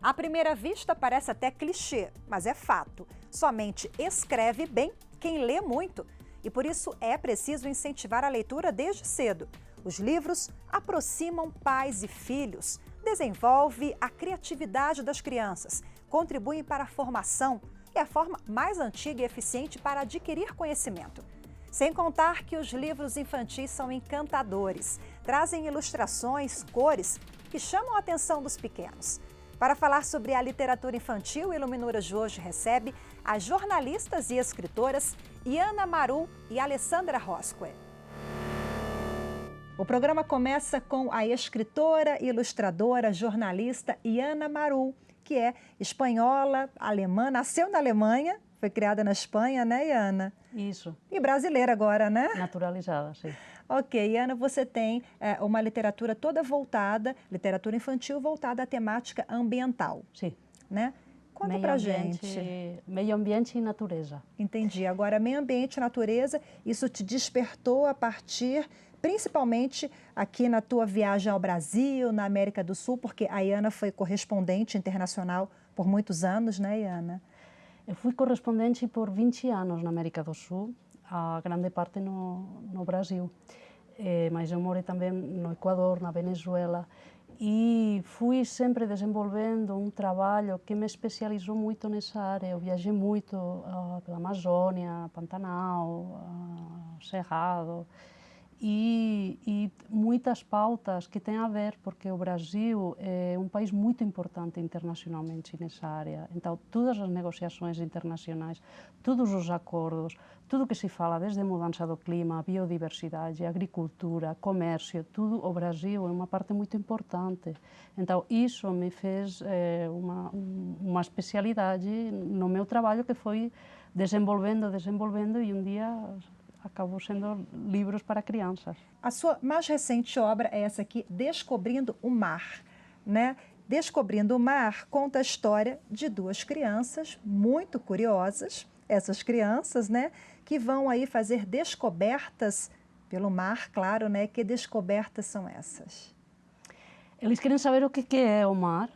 À primeira vista parece até clichê, mas é fato. Somente escreve bem quem lê muito. E por isso é preciso incentivar a leitura desde cedo. Os livros aproximam pais e filhos, desenvolve a criatividade das crianças, contribuem para a formação e é a forma mais antiga e eficiente para adquirir conhecimento. Sem contar que os livros infantis são encantadores, trazem ilustrações, cores que chamam a atenção dos pequenos. Para falar sobre a literatura infantil, o Iluminuras de hoje recebe as jornalistas e escritoras Iana Marul e Alessandra Rosque. O programa começa com a escritora, ilustradora, jornalista Iana Marul, que é espanhola, alemã, nasceu na Alemanha, foi criada na Espanha, né, Iana? Isso. E brasileira agora, né? Naturalizada, sim. Ok, Iana, você tem uma literatura toda voltada, literatura infantil voltada à temática ambiental. Sim. Né? Conta pra gente. Meio ambiente e natureza. Entendi. Agora, meio ambiente e natureza, isso te despertou a partir, principalmente aqui na tua viagem ao Brasil, na América do Sul, porque a Iana foi correspondente internacional por muitos anos, né, Iana? Eu fui correspondente por 20 anos na América do Sul, a grande parte no Brasil. Mas eu morei também no Equador, na Venezuela, e fui sempre desenvolvendo um trabalho que me especializou muito nessa área. Eu viajei muito pela Amazônia, Pantanal, Cerrado, e muitas pautas que têm a ver, porque o Brasil é um país muito importante internacionalmente nessa área. Então, todas as negociações internacionais, todos os acordos, tudo que se fala, desde mudança do clima, biodiversidade, agricultura, comércio, tudo, o Brasil é uma parte muito importante. Então, isso me fez uma especialidade no meu trabalho, que foi desenvolvendo, e um dia acabou sendo livros para crianças. A sua mais recente obra é essa aqui, Descobrindo o Mar, né? Descobrindo o Mar conta a história de duas crianças muito curiosas, essas crianças, né, que vão aí fazer descobertas pelo mar, claro, né? Que descobertas são essas? Eles querem saber o que é o mar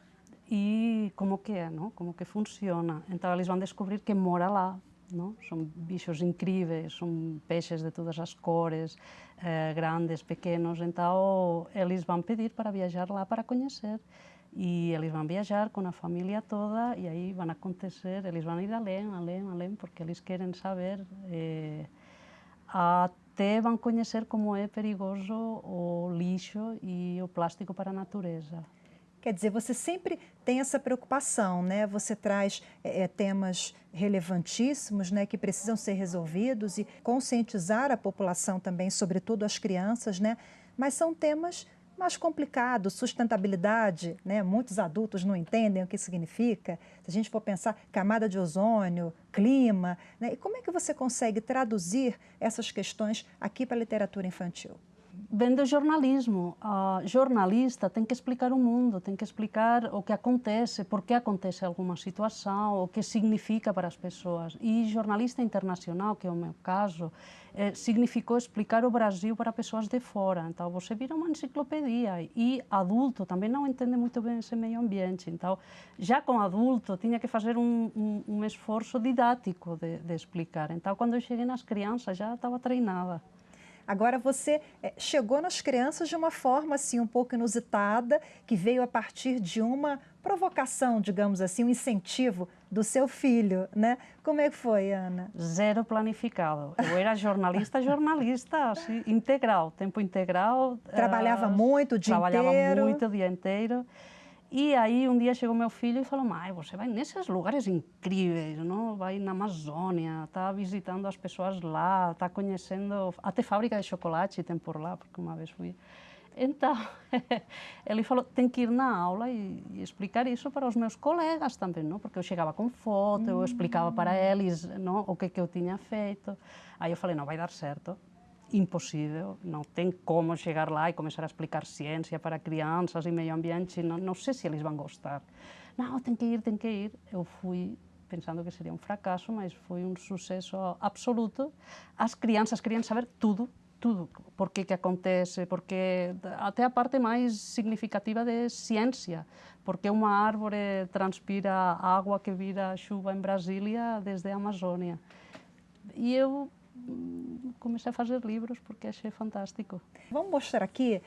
e como que é, não? Como que funciona. Então eles vão descobrir que mora lá. Não? São bichos incríveis, são peixes de todas as cores, grandes, pequenos, então eles vão pedir para viajar lá para conhecer. E eles vão viajar com a família toda e aí vão acontecer, eles vão ir além, porque eles querem saber, até vão conhecer como é perigoso o lixo e o plástico para a natureza. Quer dizer, você sempre tem essa preocupação, né? Você traz temas relevantíssimos, né, que precisam ser resolvidos e conscientizar a população também, sobretudo as crianças, né? Mas são temas mais complicados, sustentabilidade, né? Muitos adultos não entendem o que significa. Se a gente for pensar camada de ozônio, clima, né? E como é que você consegue traduzir essas questões aqui para a literatura infantil? Vem do jornalismo. A jornalista tem que explicar o mundo, tem que explicar o que acontece, por que acontece alguma situação, o que significa para as pessoas. E jornalista internacional, que é o meu caso, significou explicar o Brasil para pessoas de fora. Então você vira uma enciclopedia e adulto também não entende muito bem esse meio ambiente. Então já com adulto tinha que fazer um esforço didático de explicar. Então quando eu cheguei nas crianças já estava treinada. Agora você chegou nas crianças de uma forma assim um pouco inusitada, que veio a partir de uma provocação, digamos assim, um incentivo do seu filho, né? Como é que foi, Ana? Zero planificado. Eu era jornalista, assim, integral, tempo integral. Trabalhava muito o dia inteiro? Trabalhava muito o dia inteiro. E aí um dia chegou meu filho e falou: mãe, você vai nesses lugares incríveis, não? Vai na Amazônia, está visitando as pessoas lá, está conhecendo, até fábrica de chocolate tem por lá, porque uma vez fui. Então, ele falou, tem que ir na aula e explicar isso para os meus colegas também, não? Porque eu chegava com foto, eu explicava para eles, não, o que eu tinha feito. Aí eu falei, não vai dar certo. Impossível, não tem como chegar lá e começar a explicar ciência para crianças e meio ambiente, não sei se eles vão gostar. Não, tem que ir, tem que ir. Eu fui pensando que seria um fracasso, mas foi um sucesso absoluto. As crianças queriam saber tudo, tudo, por que acontece, porque até a parte mais significativa de ciência, porque uma árvore transpira água que vira chuva em Brasília desde a Amazônia. E eu comecei a fazer livros porque achei fantástico. Vamos mostrar aqui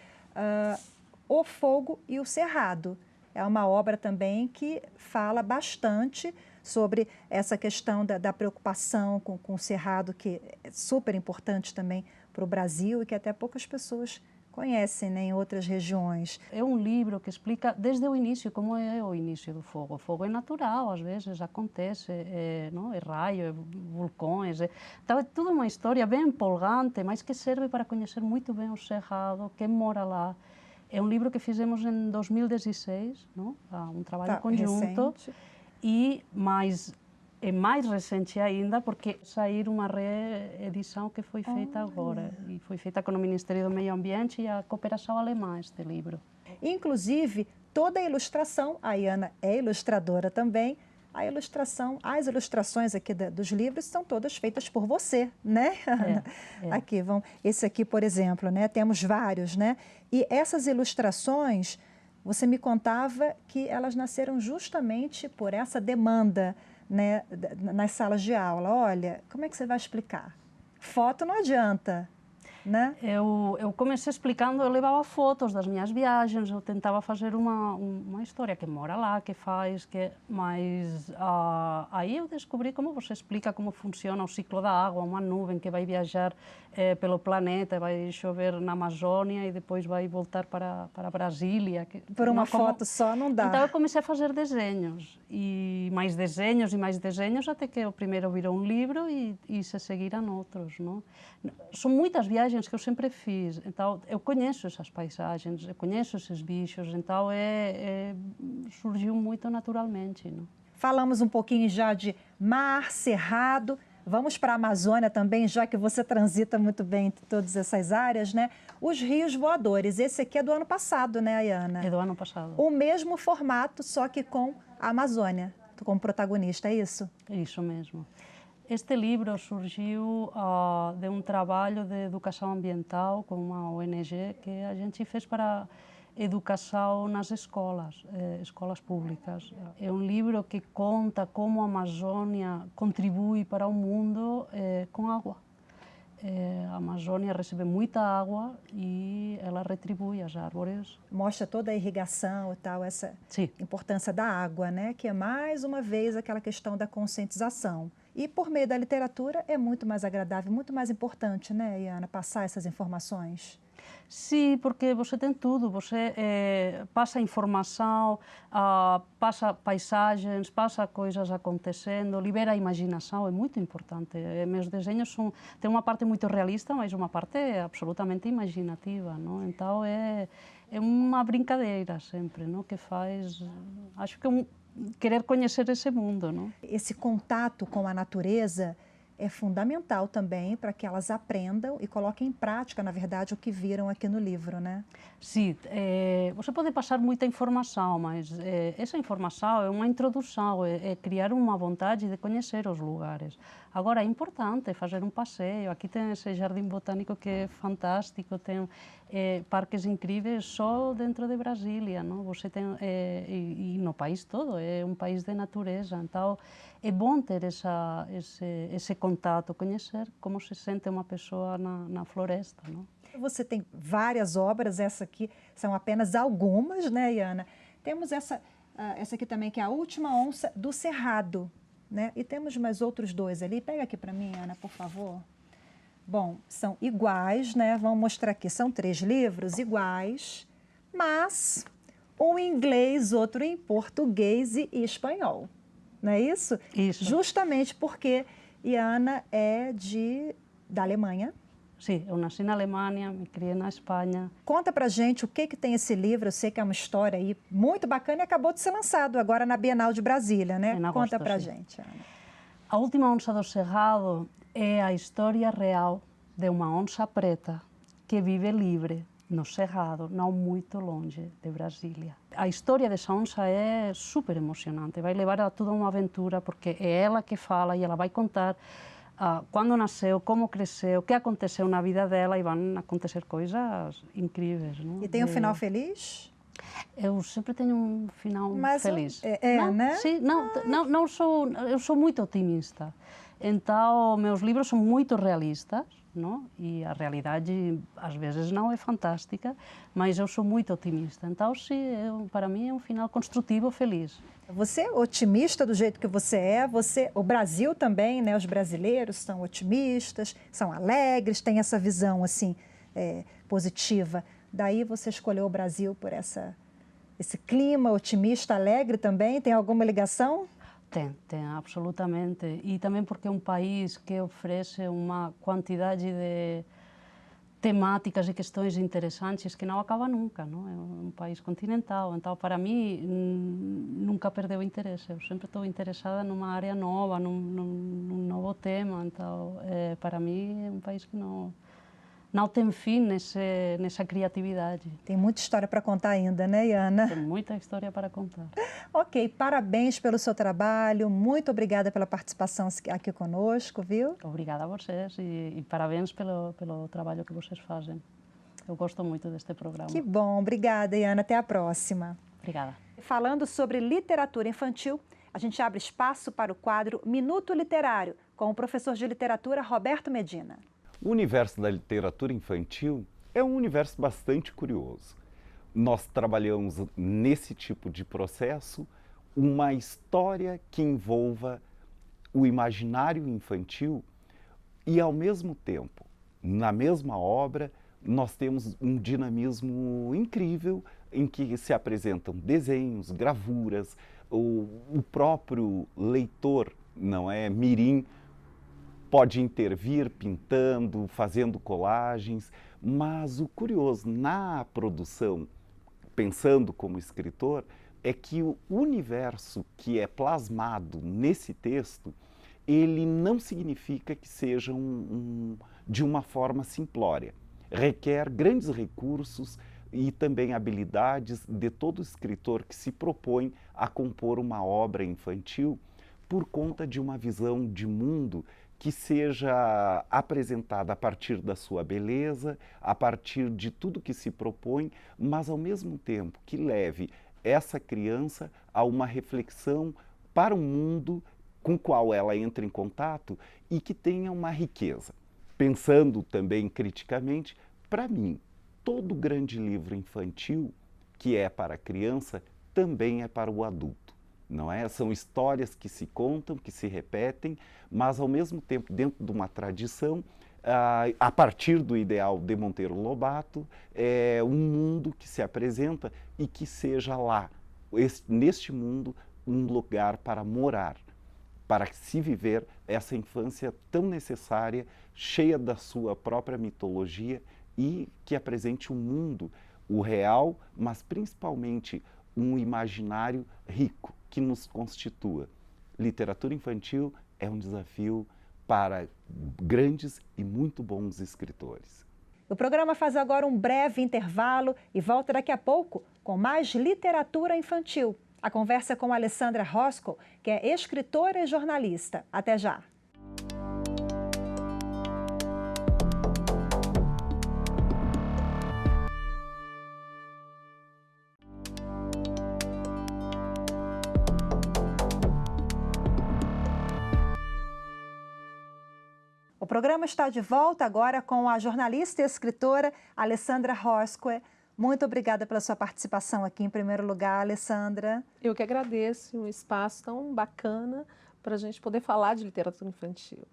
O Fogo e o Cerrado. É uma obra também que fala bastante sobre essa questão da preocupação com o cerrado, que é super importante também para o Brasil e que até poucas pessoas conhecem, né, em outras regiões. É um livro que explica desde o início como é o início do fogo. O fogo é natural, às vezes acontece, não? É raio, é vulcões. Então é tudo uma história bem empolgante, mas que serve para conhecer muito bem o cerrado, quem mora lá. É um livro que fizemos em 2016, não? Um trabalho conjunto. Recente. É mais recente ainda, porque saiu uma reedição que foi feita agora. E foi feita com o Ministério do Meio Ambiente e a cooperação alemã, este livro. Inclusive, toda a ilustração, a Iana é ilustradora também, as ilustrações aqui dos livros são todas feitas por você, né, Ana? Aqui, esse aqui, por exemplo, né, temos vários, né? E essas ilustrações, você me contava que elas nasceram justamente por essa demanda, né, nas salas de aula. Olha, como é que você vai explicar? Foto não adianta, né? Eu comecei explicando, eu levava fotos das minhas viagens, eu tentava fazer uma história, que mora lá, que faz, mas aí eu descobri como você explica como funciona o ciclo da água, uma nuvem que vai viajar pelo planeta, vai chover na Amazônia e depois vai voltar para Brasília. Por uma foto só não dá. Então eu comecei a fazer desenhos, e mais desenhos, até que o primeiro virou um livro e se seguiram outros, não? São muitas viagens que eu sempre fiz, então eu conheço essas paisagens, eu conheço esses bichos, então surgiu muito naturalmente, não? Falamos um pouquinho já de mar, cerrado, vamos para a Amazônia também, já que você transita muito bem entre todas essas áreas, né? Os rios voadores, esse aqui é do ano passado, né, Ayana? É do ano passado. O mesmo formato, só que com a Amazônia, como protagonista, é isso? Isso mesmo. Este livro surgiu de um trabalho de educação ambiental com uma ONG que a gente fez para educação nas escolas, escolas públicas. É um livro que conta como a Amazônia contribui para o mundo com água. A Amazônia recebe muita água e ela retribui as árvores. Mostra toda a irrigação e tal, essa importância da água, né? Que é mais uma vez aquela questão da conscientização. E por meio da literatura é muito mais agradável, muito mais importante, né, Iana, passar essas informações? Sim, porque você tem tudo, você passa informação, passa paisagens, passa coisas acontecendo, libera a imaginação, é muito importante. Meus desenhos têm uma parte muito realista, mas uma parte absolutamente imaginativa, não? Então é uma brincadeira sempre, não? Que faz, acho que querer conhecer esse mundo, não? Esse contato com a natureza é fundamental também para que elas aprendam e coloquem em prática, na verdade, o que viram aqui no livro, né? Sim, você pode passar muita informação, mas essa informação é uma introdução, é criar uma vontade de conhecer os lugares. Agora, é importante fazer um passeio. Aqui tem esse jardim botânico que é fantástico, tem parques incríveis só dentro de Brasília, não? Você tem, e no país todo, é um país de natureza, então é bom ter esse contato, conhecer como se sente uma pessoa na floresta, não? Você tem várias obras, essa aqui são apenas algumas, né, Iana? Temos essa aqui também, que é A Última Onça do Cerrado, né? E temos mais outros dois ali. Pega aqui para mim, Ana, por favor. Bom, são iguais, né? Vamos mostrar aqui. São 3 livros iguais, mas um em inglês, outro em português e espanhol. Não é isso? Isso. Justamente porque Iana é da Alemanha. Sim, eu nasci na Alemanha, me criei na Espanha. Conta pra gente o que tem esse livro. Eu sei que é uma história aí muito bacana e acabou de ser lançado agora na Bienal de Brasília, né? Conta pra gente, Ana. A Última Onça do Cerrado é a história real de uma onça preta que vive livre no Cerrado, não muito longe de Brasília. A história dessa onça é super emocionante, vai levar a toda uma aventura, porque é ela que fala e ela vai contar quando nasceu, como cresceu, o que aconteceu na vida dela, e vão acontecer coisas incríveis. Não? E tem um final feliz? Eu sempre tenho um final feliz. Não, né? Sim, eu sou muito otimista. Então, meus livros são muito realistas, não? E a realidade, às vezes, não é fantástica, mas eu sou muito otimista. Então, sim, para mim é um final construtivo, feliz. Você é otimista do jeito que você é, o Brasil também, né? Os brasileiros são otimistas, são alegres, têm essa visão assim positiva. Daí você escolheu o Brasil por esse clima otimista, alegre também? Tem alguma ligação? Tem, absolutamente. E também porque é um país que oferece uma quantidade de temáticas e questões interessantes que não acaba nunca, não? É um país continental, então para mim nunca perdeu interesse. Eu sempre estou interessada numa área nova, num novo tema, então para mim é um país que não tem fim nessa criatividade. Tem muita história para contar ainda, né, Iana? Tem muita história para contar. Ok, parabéns pelo seu trabalho, muito obrigada pela participação aqui conosco, viu? Obrigada a vocês e parabéns pelo trabalho que vocês fazem. Eu gosto muito deste programa. Que bom, obrigada, Iana, até a próxima. Obrigada. Falando sobre literatura infantil, a gente abre espaço para o quadro Minuto Literário, com o professor de literatura Roberto Medina. O universo da literatura infantil é um universo bastante curioso. Nós trabalhamos nesse tipo de processo uma história que envolva o imaginário infantil e, ao mesmo tempo, na mesma obra, nós temos um dinamismo incrível em que se apresentam desenhos, gravuras, o próprio leitor, não é, mirim, pode intervir pintando, fazendo colagens, mas o curioso na produção, pensando como escritor, é que o universo que é plasmado nesse texto, ele não significa que seja de uma forma simplória. Requer grandes recursos e também habilidades de todo escritor que se propõe a compor uma obra infantil por conta de uma visão de mundo que seja apresentada a partir da sua beleza, a partir de tudo que se propõe, mas ao mesmo tempo que leve essa criança a uma reflexão para o mundo com o qual ela entra em contato e que tenha uma riqueza. Pensando também criticamente, para mim, todo grande livro infantil que é para a criança também é para o adulto. Não é? São histórias que se contam, que se repetem, mas ao mesmo tempo dentro de uma tradição, a partir do ideal de Monteiro Lobato, é um mundo que se apresenta e que seja lá, neste mundo, um lugar para morar, para se viver essa infância tão necessária, cheia da sua própria mitologia e que apresente um mundo, o real, mas principalmente um imaginário rico que nos constitua. Literatura infantil é um desafio para grandes e muito bons escritores. O programa faz agora um breve intervalo e volta daqui a pouco com mais literatura infantil. A conversa é com a Alessandra Roscoe, que é escritora e jornalista. Até já! O programa está de volta agora com a jornalista e escritora Alessandra Roscoe. Muito obrigada pela sua participação aqui em primeiro lugar, Alessandra. Eu que agradeço um espaço tão bacana para a gente poder falar de literatura infantil.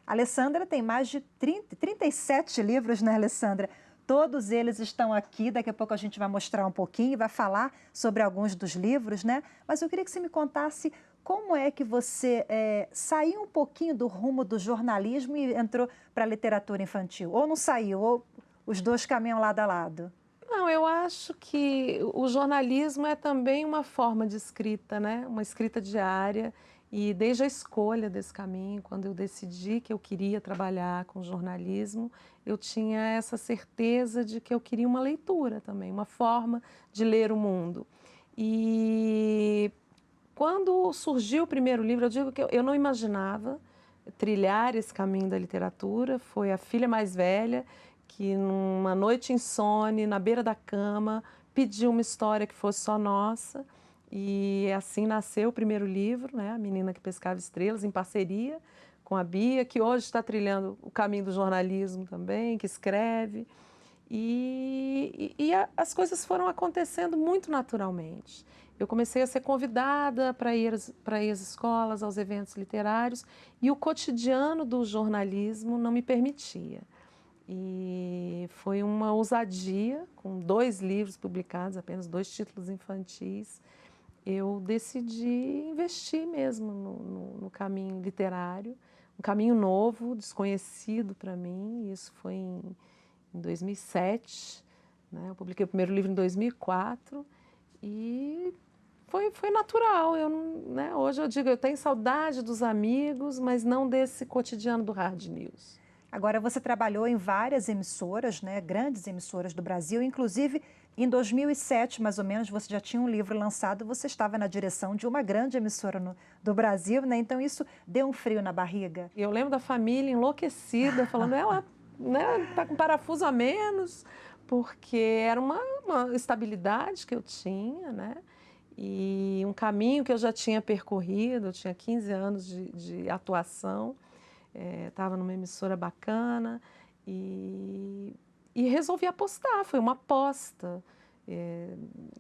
A Alessandra tem mais de 37 livros, né, Alessandra? Todos eles estão aqui, daqui a pouco a gente vai mostrar um pouquinho, vai falar sobre alguns dos livros, né? Mas eu queria que você me contasse como é que você saiu um pouquinho do rumo do jornalismo e entrou para a literatura infantil? Ou não saiu, ou os dois caminham lado a lado? Não, eu acho que o jornalismo é também uma forma de escrita, né? Uma escrita diária. E desde a escolha desse caminho, quando eu decidi que eu queria trabalhar com jornalismo, eu tinha essa certeza de que eu queria uma leitura também, uma forma de ler o mundo. E quando surgiu o primeiro livro, eu digo que eu não imaginava trilhar esse caminho da literatura. Foi a filha mais velha que, numa noite insone, na beira da cama, pediu uma história que fosse só nossa. E assim nasceu o primeiro livro, né? A Menina que Pescava Estrelas, em parceria com a Bia, que hoje está trilhando o caminho do jornalismo também, que escreve. As coisas foram acontecendo muito naturalmente. Eu comecei a ser convidada para ir às escolas, aos eventos literários, e o cotidiano do jornalismo não me permitia. E foi uma ousadia, com 2 livros publicados, apenas 2 títulos infantis, eu decidi investir mesmo no caminho literário, um caminho novo, desconhecido para mim. Isso foi em 2007, né? Eu publiquei o primeiro livro em 2004 e foi natural. Né? Hoje eu digo, eu tenho saudade dos amigos, mas não desse cotidiano do hard news. Agora, você trabalhou em várias emissoras, né, grandes emissoras do Brasil, inclusive em 2007, mais ou menos, você já tinha um livro lançado, você estava na direção de uma grande emissora do Brasil, né? Então isso deu um frio na barriga. Eu lembro da família enlouquecida, falando, ela está com parafuso a menos, porque era uma estabilidade que eu tinha, né? E um caminho que eu já tinha percorrido, eu tinha 15 anos de atuação, estava numa emissora bacana e resolvi apostar, foi uma aposta.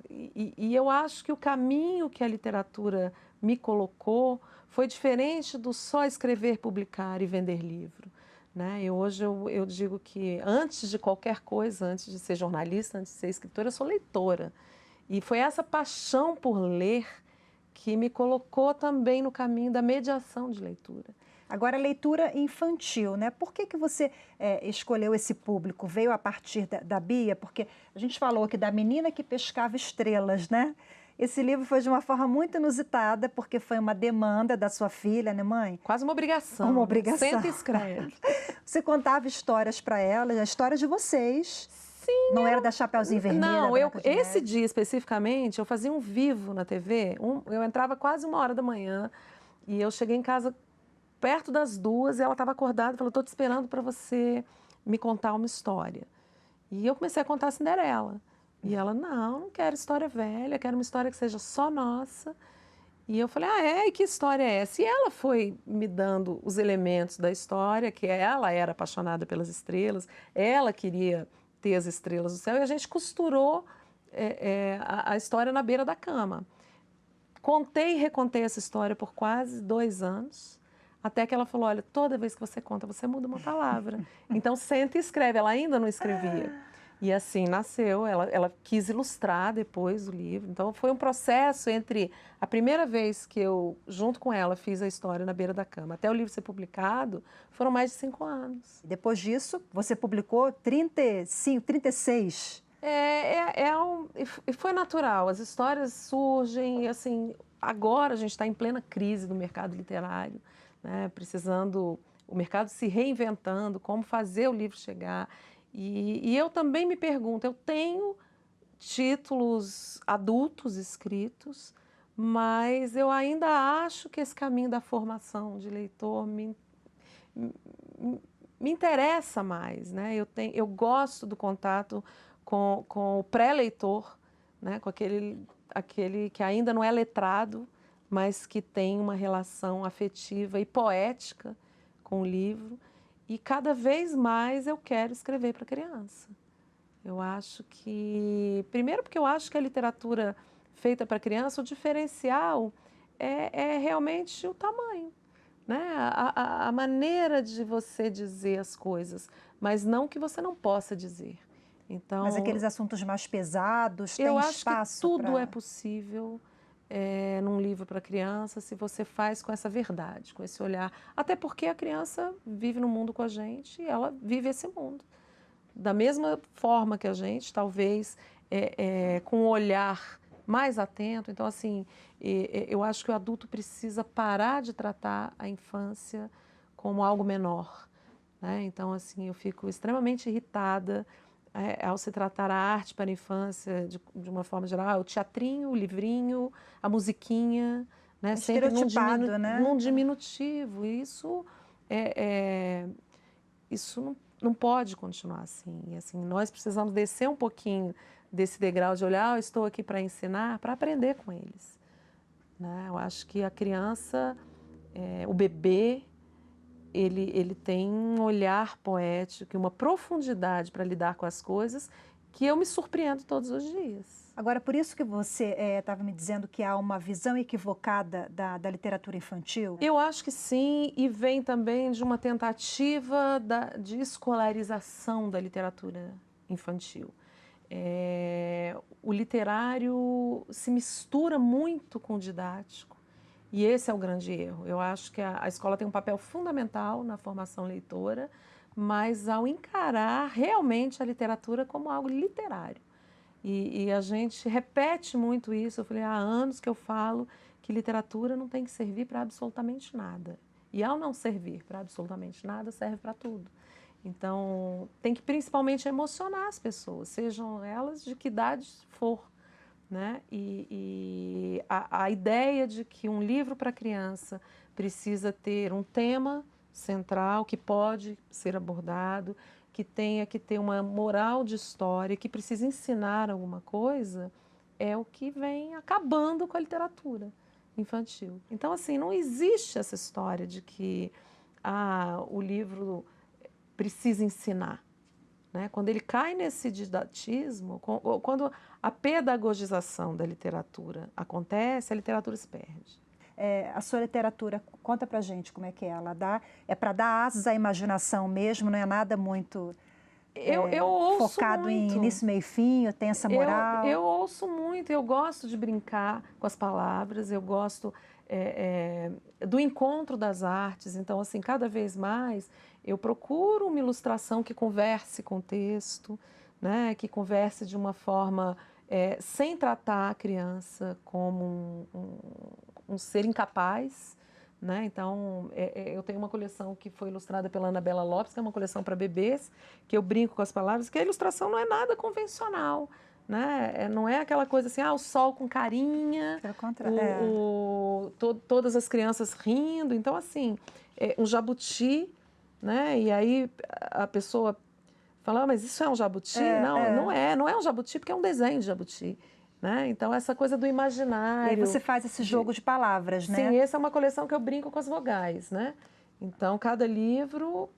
E eu acho que o caminho que a literatura me colocou foi diferente do só escrever, publicar e vender livro. Né? Hoje eu digo que antes de qualquer coisa, antes de ser jornalista, antes de ser escritora, eu sou leitora. E foi essa paixão por ler que me colocou também no caminho da mediação de leitura. Agora, leitura infantil, né? Por que você escolheu esse público? Veio a partir da Bia? Porque a gente falou aqui da Menina que Pescava Estrelas, né? Esse livro foi de uma forma muito inusitada, porque foi uma demanda da sua filha, né, mãe? Quase uma obrigação. Uma obrigação. Senta e escreve. Você contava histórias para ela, a história de vocês. Sim. Não era da Chapeuzinho Vermelho? Não, esse dia especificamente, eu fazia um vivo na TV, eu entrava quase 1h da manhã e eu cheguei em casa perto das 2 e ela estava acordada e falou, estou te esperando para você me contar uma história. E eu comecei a contar a Cinderela. E ela, não quero história velha, quero uma história que seja só nossa. E eu falei, e que história é essa? E ela foi me dando os elementos da história, que ela era apaixonada pelas estrelas, ela queria ter as estrelas do céu, e a gente costurou a história na beira da cama. Contei e recontei essa história por quase 2 anos, até que ela falou, olha, toda vez que você conta, você muda uma palavra. Então, senta e escreve. Ela ainda não escrevia. E assim nasceu, ela quis ilustrar depois o livro. Então, foi um processo entre a primeira vez que eu, junto com ela, fiz a história na beira da cama, até o livro ser publicado, foram mais de 5 anos. Depois disso, você publicou 35, 36. E foi natural, as histórias surgem, e assim, agora a gente está em plena crise do mercado literário, né, precisando, o mercado se reinventando, como fazer o livro chegar. E eu também me pergunto, eu tenho títulos adultos escritos, mas eu ainda acho que esse caminho da formação de leitor me interessa mais, né? Eu gosto do contato com o pré-leitor, né? Com aquele que ainda não é letrado, mas que tem uma relação afetiva e poética com o livro. E cada vez mais eu quero escrever para criança. Eu acho que... Primeiro porque eu acho que a literatura feita para criança, o diferencial é realmente o tamanho, né? A maneira de você dizer as coisas, mas não que você não possa dizer. Então, mas aqueles assuntos mais pesados, tem espaço? Eu acho que tudo é possível num livro para criança, se você faz com essa verdade, com esse olhar. Até porque a criança vive no mundo com a gente e ela vive esse mundo. Da mesma forma que a gente, talvez com um olhar mais atento. Então, assim, eu acho que o adulto precisa parar de tratar a infância como algo menor, né? Então, assim, eu fico extremamente irritada ao se tratar a arte para a infância de uma forma geral, o teatrinho, o livrinho, a musiquinha, né? Sempre estereotipado, né? num diminutivo. E isso isso não pode continuar assim. E, assim, nós precisamos descer um pouquinho desse degrau de olhar, eu estou aqui para ensinar, para aprender com eles. Né? Eu acho que a criança, o bebê, ele tem um olhar poético e uma profundidade para lidar com as coisas que eu me surpreendo todos os dias. Agora, por isso que você estava me dizendo que há uma visão equivocada da literatura infantil? Eu acho que sim, e vem também de uma tentativa de escolarização da literatura infantil. O literário se mistura muito com o didático, e esse é o grande erro. Eu acho que a escola tem um papel fundamental na formação leitora, mas ao encarar realmente a literatura como algo literário. E a gente repete muito isso. Eu falei, há anos que eu falo que literatura não tem que servir para absolutamente nada. E ao não servir para absolutamente nada, serve para tudo. Então, tem que principalmente emocionar as pessoas, sejam elas de que idade for. Né? E a ideia de que um livro para criança precisa ter um tema central que pode ser abordado, que tenha que ter uma moral de história, que precisa ensinar alguma coisa, é o que vem acabando com a literatura infantil. Então, assim, não existe essa história de que o livro precisa ensinar. Né? Quando ele cai nesse didatismo, quando a pedagogização da literatura acontece, a literatura se perde. A sua literatura, conta pra gente como é que ela dá. É para dar asas à imaginação mesmo, não é nada muito eu ouço focado muito. em início, meio e fim, tem essa moral? Eu ouço muito, eu gosto de brincar com as palavras, eu gosto do encontro das artes. Então, assim, cada vez mais eu procuro uma ilustração que converse com o texto, né, que converse de uma forma sem tratar a criança como um ser incapaz. Né? Então, eu tenho uma coleção que foi ilustrada pela Anabela Lopes, que é uma coleção para bebês, que eu brinco com as palavras, que a ilustração não é nada convencional. Né? Não é aquela coisa assim, o sol com carinha, todas as crianças rindo. Então, assim, um jabuti, né? E aí a pessoa fala, mas isso é um jabuti? Não é um jabuti, porque é um desenho de jabuti. Né? Então, essa coisa do imaginário. E aí você faz esse jogo de palavras, né? Sim, essa é uma coleção que eu brinco com as vogais, né? Então, cada livro,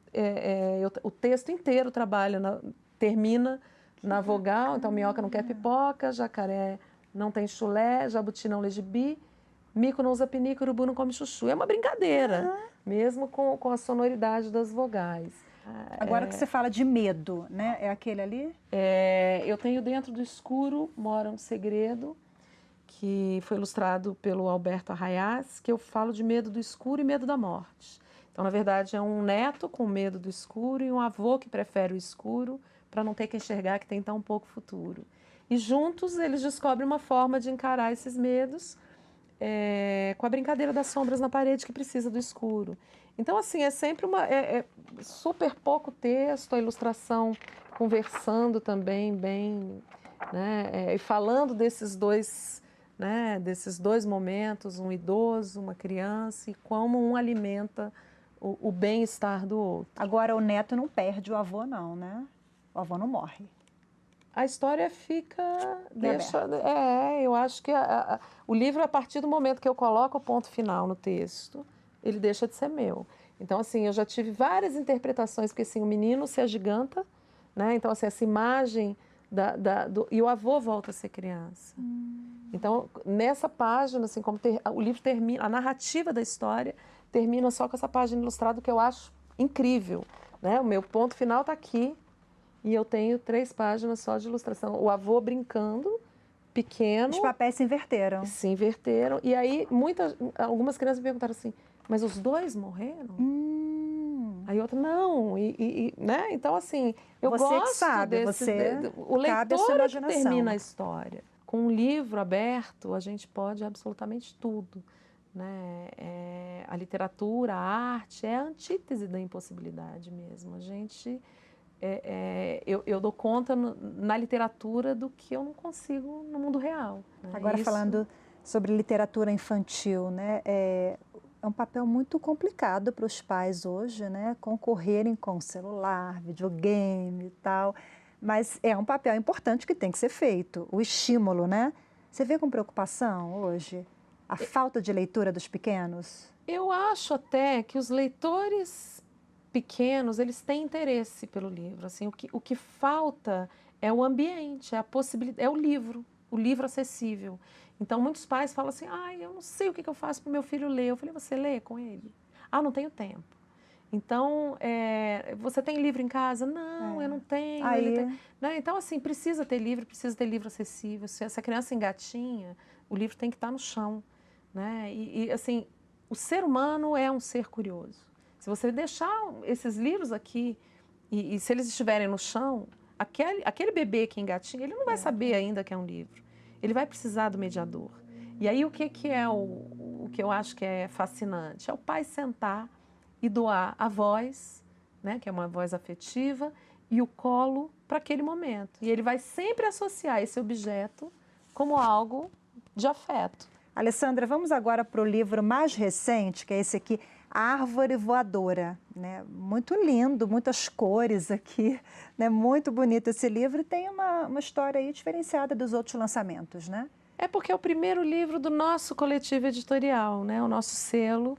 o texto inteiro termina na vogal. Então, minhoca não quer pipoca, jacaré não tem chulé, jabuti não lê gibi, mico não usa pinico, urubu não come chuchu. É uma brincadeira, mesmo com a sonoridade das vogais. Agora que você fala de medo, né? É aquele ali? Eu tenho Dentro do Escuro Mora um Segredo, que foi ilustrado pelo Alberto Arraiás, que eu falo de medo do escuro e medo da morte. Então, na verdade, é um neto com medo do escuro e um avô que prefere o escuro para não ter que enxergar que tem tão pouco futuro. E juntos eles descobrem uma forma de encarar esses medos com a brincadeira das sombras na parede que precisa do escuro. Então, assim, é sempre super pouco texto, a ilustração conversando também bem, né? E falando desses dois momentos, um idoso, uma criança, e como um alimenta o bem-estar do outro. Agora, o neto não perde o avô, não, né? O avô não morre. A história eu acho que o livro, a partir do momento que eu coloco o ponto final no texto, ele deixa de ser meu. Então, assim, eu já tive várias interpretações, porque, assim, o menino se agiganta, né? Então, assim, essa imagem e o avô volta a ser criança. Então, nessa página, assim, como o livro termina, a narrativa da história termina só com essa página ilustrada, que eu acho incrível, né? O meu ponto final está aqui e eu tenho 3 páginas só de ilustração. O avô brincando, pequeno. Os papéis se inverteram. Se inverteram. E aí, algumas crianças me perguntaram assim, mas os 2 morreram? Aí outra, não. Né? Então, assim, eu você gosto que sabe, o leitor é que termina a história. Com um livro aberto, a gente pode absolutamente tudo. Né? A literatura, a arte, é a antítese da impossibilidade mesmo. A gente... eu dou conta na literatura do que eu não consigo no mundo real. Né? Agora, falando sobre literatura infantil, né? É um papel muito complicado para os pais hoje, né? Concorrerem com celular, videogame e tal. Mas é um papel importante que tem que ser feito, o estímulo, né? Você vê com preocupação hoje a falta de leitura dos pequenos? Eu acho até que os leitores pequenos, eles têm interesse pelo livro. Assim, o que falta é o ambiente, é a possibilidade, é o livro acessível. Então, muitos pais falam assim, eu não sei o que eu faço para o meu filho ler. Eu falei, você lê com ele? Não tenho tempo. Então, você tem livro em casa? Não, eu não tenho. Né? Então, assim, precisa ter livro acessível. Se essa criança engatinha, o livro tem que estar no chão. Né? E assim, o ser humano é um ser curioso. Se você deixar esses livros aqui, e se eles estiverem no chão, aquele bebê que engatinha, ele não vai saber ainda que é um livro. Ele vai precisar do mediador. E aí, o que é o que eu acho que é fascinante? É o pai sentar e doar a voz, né, que é uma voz afetiva, e o colo para aquele momento. E ele vai sempre associar esse objeto como algo de afeto. Alessandra, vamos agora para o livro mais recente, que é esse aqui, A Árvore Voadora. Né? Muito lindo, muitas cores aqui, né? Muito bonito esse livro e tem uma história aí diferenciada dos outros lançamentos, né? É porque é o primeiro livro do nosso coletivo editorial, né? O nosso selo.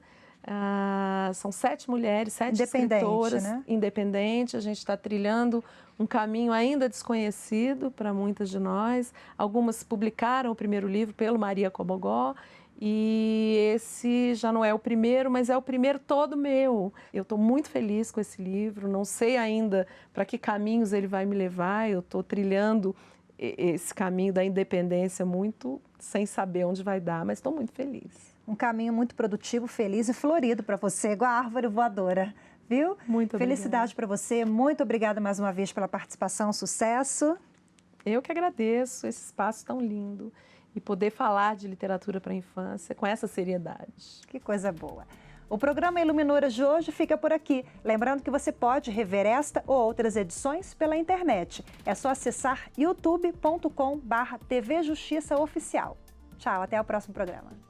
São 7 mulheres, 7 escritoras, né? Independente. A gente está trilhando um caminho ainda desconhecido para muitas de nós. Algumas publicaram o primeiro livro pelo Maria Cobogó. E esse já não é o primeiro, mas é o primeiro todo meu. Eu estou muito feliz com esse livro, não sei ainda para que caminhos ele vai me levar. Eu estou trilhando esse caminho da independência muito sem saber onde vai dar, mas estou muito feliz. Um caminho muito produtivo, feliz e florido para você, igual a árvore voadora, viu? Muito obrigada. Felicidade para você, muito obrigada mais uma vez pela participação, sucesso. Eu que agradeço esse espaço tão lindo e poder falar de literatura para a infância com essa seriedade. Que coisa boa. O programa Iluminadoras de hoje fica por aqui. Lembrando que você pode rever esta ou outras edições pela internet. É só acessar youtube.com/TV Justiça Oficial. Tchau, até o próximo programa.